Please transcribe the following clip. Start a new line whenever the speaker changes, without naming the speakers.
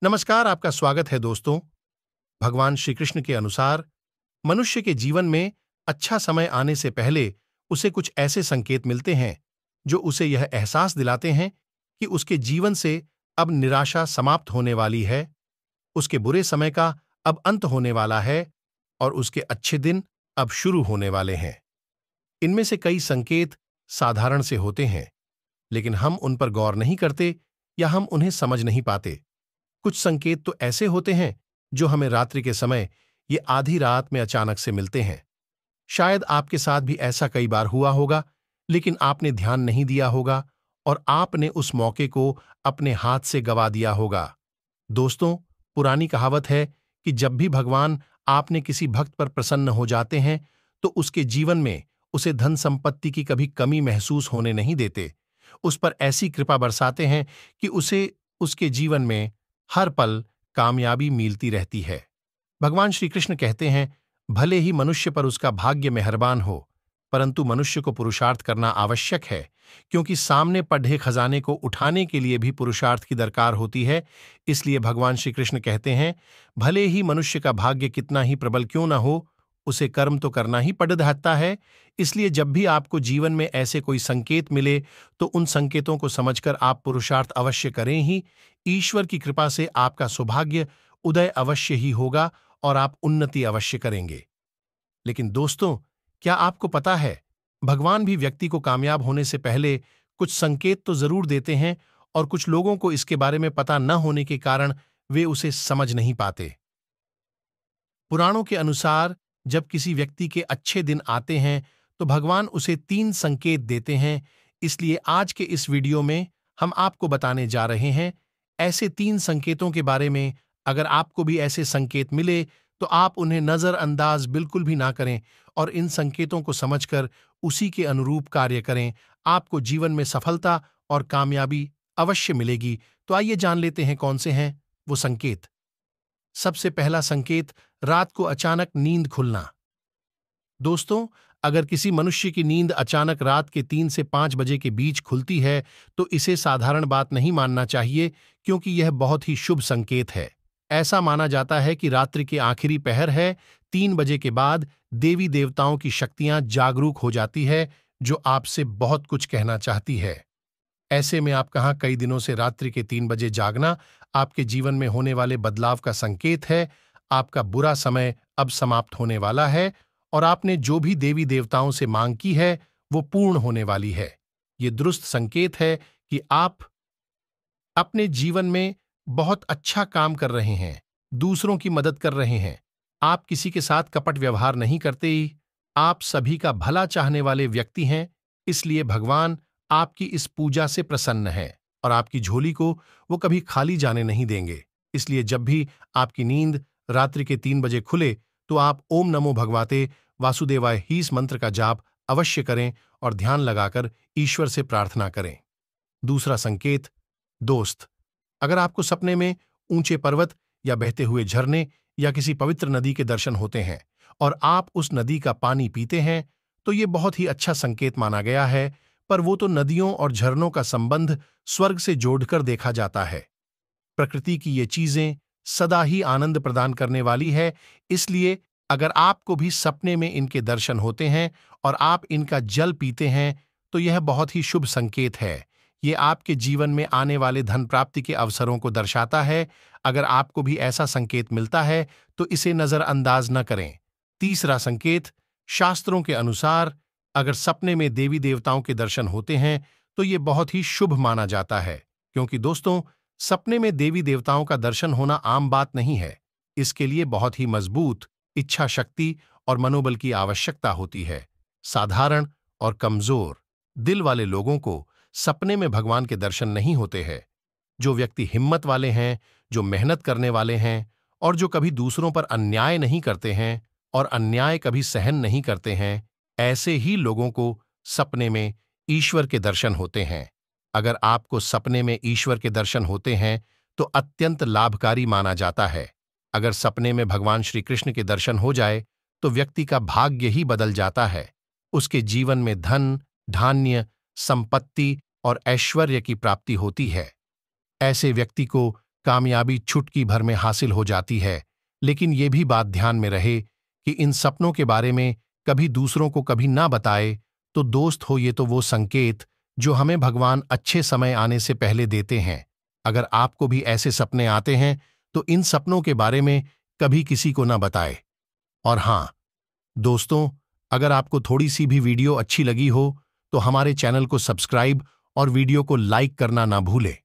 नमस्कार, आपका स्वागत है दोस्तों। भगवान श्री कृष्ण के अनुसार मनुष्य के जीवन में अच्छा समय आने से पहले उसे कुछ ऐसे संकेत मिलते हैं जो उसे यह एहसास दिलाते हैं कि उसके जीवन से अब निराशा समाप्त होने वाली है, उसके बुरे समय का अब अंत होने वाला है और उसके अच्छे दिन अब शुरू होने वाले हैं। इनमें से कई संकेत साधारण से होते हैं, लेकिन हम उन पर गौर नहीं करते या हम उन्हें समझ नहीं पाते। कुछ संकेत तो ऐसे होते हैं जो हमें रात्रि के समय ये आधी रात में अचानक से मिलते हैं। शायद आपके साथ भी ऐसा कई बार हुआ होगा, लेकिन आपने ध्यान नहीं दिया होगा और आपने उस मौके को अपने हाथ से गंवा दिया होगा। दोस्तों, पुरानी कहावत है कि जब भी भगवान आपने किसी भक्त पर प्रसन्न हो जाते हैं तो उसके जीवन में उसे धन संपत्ति की कभी कमी महसूस होने नहीं देते। उस पर ऐसी कृपा बरसाते हैं कि उसे उसके जीवन में हर पल कामयाबी मिलती रहती है। भगवान श्री कृष्ण कहते हैं, भले ही मनुष्य पर उसका भाग्य मेहरबान हो, परंतु मनुष्य को पुरुषार्थ करना आवश्यक है, क्योंकि सामने पड़े खजाने को उठाने के लिए भी पुरुषार्थ की दरकार होती है। इसलिए भगवान श्री कृष्ण कहते हैं, भले ही मनुष्य का भाग्य कितना ही प्रबल क्यों न हो, उसे कर्म तो करना ही पड़ रहता है। इसलिए जब भी आपको जीवन में ऐसे कोई संकेत मिले तो उन संकेतों को समझकर आप पुरुषार्थ अवश्य करें ही। ईश्वर की कृपा से आपका सौभाग्य उदय अवश्य ही होगा और आप उन्नति अवश्य करेंगे। लेकिन दोस्तों, क्या आपको पता है, भगवान भी व्यक्ति को कामयाब होने से पहले कुछ संकेत तो जरूर देते हैं और कुछ लोगों को इसके बारे में पता न होने के कारण वे उसे समझ नहीं पाते। पुराणों के अनुसार जब किसी व्यक्ति के अच्छे दिन आते हैं तो भगवान उसे 3 संकेत देते हैं। इसलिए आज के इस वीडियो में हम आपको बताने जा रहे हैं ऐसे 3 संकेतों के बारे में। अगर आपको भी ऐसे संकेत मिले तो आप उन्हें नजरअंदाज बिल्कुल भी ना करें और इन संकेतों को समझकर उसी के अनुरूप कार्य करें। आपको जीवन में सफलता और कामयाबी अवश्य मिलेगी। तो आइए जान लेते हैं कौन से हैं वो संकेत। सबसे पहला संकेत, रात को अचानक नींद खुलना। दोस्तों, अगर किसी मनुष्य की नींद अचानक रात के 3 से 5 बजे के बीच खुलती है तो इसे साधारण बात नहीं मानना चाहिए, क्योंकि यह बहुत ही शुभ संकेत है। ऐसा माना जाता है कि रात्रि के आखिरी पहर है। 3 बजे के बाद देवी देवताओं की शक्तियां जागरूक हो जाती है, जो आपसे बहुत कुछ कहना चाहती है। ऐसे में आप कहाँ कई दिनों से रात्रि के 3 बजे जागना आपके जीवन में होने वाले बदलाव का संकेत है। आपका बुरा समय अब समाप्त होने वाला है और आपने जो भी देवी देवताओं से मांग की है वो पूर्ण होने वाली है। ये दुरुस्त संकेत है कि आप अपने जीवन में बहुत अच्छा काम कर रहे हैं, दूसरों की मदद कर रहे हैं। आप किसी के साथ कपट व्यवहार नहीं करते ही, आप सभी का भला चाहने वाले व्यक्ति हैं। इसलिए भगवान आपकी इस पूजा से प्रसन्न है और आपकी झोली को वो कभी खाली जाने नहीं देंगे। इसलिए जब भी आपकी नींद रात्रि के 3 बजे खुले तो आप ओम नमो भगवते वासुदेवाय ही इस मंत्र का जाप अवश्य करें और ध्यान लगाकर ईश्वर से प्रार्थना करें। दूसरा संकेत, दोस्त, अगर आपको सपने में ऊंचे पर्वत या बहते हुए झरने या किसी पवित्र नदी के दर्शन होते हैं और आप उस नदी का पानी पीते हैं तो ये बहुत ही अच्छा संकेत माना गया है। पर वो तो नदियों और झरनों का संबंध स्वर्ग से जोड़कर देखा जाता है। प्रकृति की ये चीजें सदा ही आनंद प्रदान करने वाली है। इसलिए अगर आपको भी सपने में इनके दर्शन होते हैं और आप इनका जल पीते हैं तो यह बहुत ही शुभ संकेत है। ये आपके जीवन में आने वाले धन प्राप्ति के अवसरों को दर्शाता है। अगर आपको भी ऐसा संकेत मिलता है तो इसे नजरअंदाज न करें। तीसरा संकेत, शास्त्रों के अनुसार अगर सपने में देवी देवताओं के दर्शन होते हैं तो ये बहुत ही शुभ माना जाता है, क्योंकि दोस्तों, सपने में देवी देवताओं का दर्शन होना आम बात नहीं है। इसके लिए बहुत ही मजबूत इच्छा शक्ति और मनोबल की आवश्यकता होती है। साधारण और कमजोर दिल वाले लोगों को सपने में भगवान के दर्शन नहीं होते हैं। जो व्यक्ति हिम्मत वाले हैं, जो मेहनत करने वाले हैं और जो कभी दूसरों पर अन्याय नहीं करते हैं और अन्याय कभी सहन नहीं करते हैं, ऐसे ही लोगों को सपने में ईश्वर के दर्शन होते हैं। अगर आपको सपने में ईश्वर के दर्शन होते हैं तो अत्यंत लाभकारी माना जाता है। अगर सपने में भगवान श्री कृष्ण के दर्शन हो जाए तो व्यक्ति का भाग्य ही बदल जाता है। उसके जीवन में धन, धान्य, संपत्ति और ऐश्वर्य की प्राप्ति होती है। ऐसे व्यक्ति को कामयाबी चुटकी भर में हासिल हो जाती है, लेकिन ये भी बात ध्यान में रहे कि इन सपनों के बारे में कभी दूसरों को कभी ना बताए। तो दोस्त हो, ये तो वो संकेत जो हमें भगवान अच्छे समय आने से पहले देते हैं। अगर आपको भी ऐसे सपने आते हैं तो इन सपनों के बारे में कभी किसी को ना बताए। और हाँ दोस्तों, अगर आपको थोड़ी सी भी वीडियो अच्छी लगी हो तो हमारे चैनल को सब्सक्राइब और वीडियो को लाइक करना ना भूले।